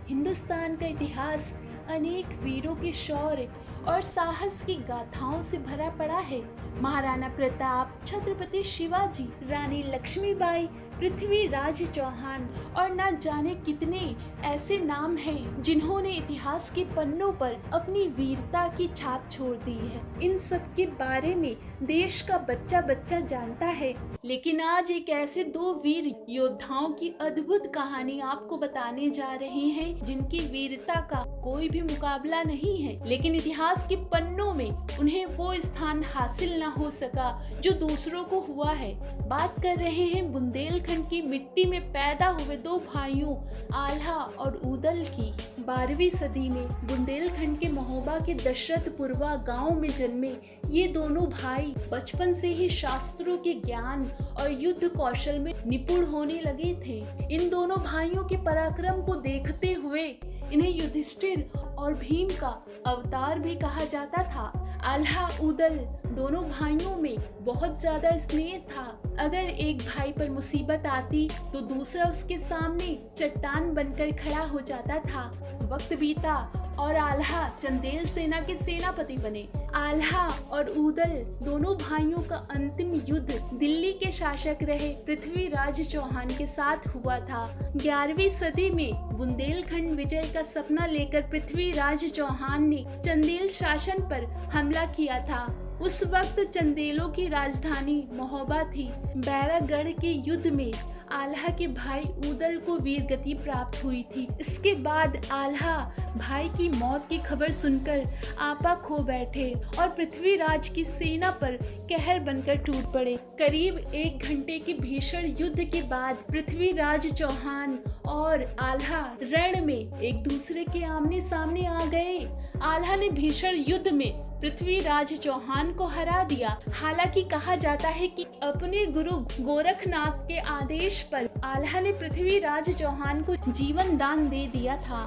हिंदुस्तान का इतिहास अनेक वीरों के शौर्य और साहस की गाथाओं से भरा पड़ा है। महाराणा प्रताप, छत्रपति शिवाजी, रानी लक्ष्मीबाई, पृथ्वीराज चौहान और न जाने कितने ऐसे नाम हैं जिन्होंने इतिहास के पन्नों पर अपनी वीरता की छाप छोड़ दी है। इन सब के बारे में देश का बच्चा बच्चा जानता है, लेकिन आज एक ऐसे दो वीर योद्धाओं की अद्भुत कहानी आपको बताने जा रहे हैं जिनकी वीरता का कोई भी मुकाबला नहीं है, लेकिन इतिहास के पन्नों में उन्हें वो स्थान हासिल न हो सका जो दूसरों को हुआ है। बात कर रहे हैं बुंदेलखंड की मिट्टी में पैदा हुए दो भाइयों आल्हा और उदल की। 12वीं सदी में बुंदेलखंड के महोबा के दशरथपुरवा गांव में जन्मे ये दोनों भाई बचपन से ही शास्त्रों के ज्ञान और युद्ध कौशल में निपुण होने लगे थे। इन दोनों भाइयों के पराक्रम को देखते हुए इन्हें युधिष्ठिर और भीम का अवतार भी कहा जाता था। आल्हा उदल दोनों भाइयों में बहुत ज्यादा स्नेह था। अगर एक भाई पर मुसीबत आती तो दूसरा उसके सामने चट्टान बनकर खड़ा हो जाता था। वक्त बीता और आल्हा चंदेल सेना के सेनापति बने। आल्हा और उदल दोनों भाइयों का अंतिम युद्ध दिल्ली के शासक रहे पृथ्वीराज चौहान के साथ हुआ था। 11वीं सदी में बुंदेलखंड विजय का सपना लेकर पृथ्वीराज चौहान ने चंदेल शासन पर हमला किया था। उस वक्त चंदेलों की राजधानी महोबा थी। बैरागढ़ के युद्ध में आल्हा के भाई उदल को वीरगति प्राप्त हुई थी। इसके बाद आल्हा भाई की मौत की खबर सुनकर आपा खो बैठे और पृथ्वीराज की सेना पर कहर बनकर टूट पड़े। करीब 1 घंटे के भीषण युद्ध के बाद पृथ्वीराज चौहान और आल्हा रण में एक दूसरे के आमने सामने आ गए। आल्हा ने भीषण युद्ध में पृथ्वीराज चौहान को हरा दिया। हालांकि कहा जाता है कि अपने गुरु गोरखनाथ के आदेश पर आल्हा ने पृथ्वीराज चौहान को जीवन दान दे दिया था।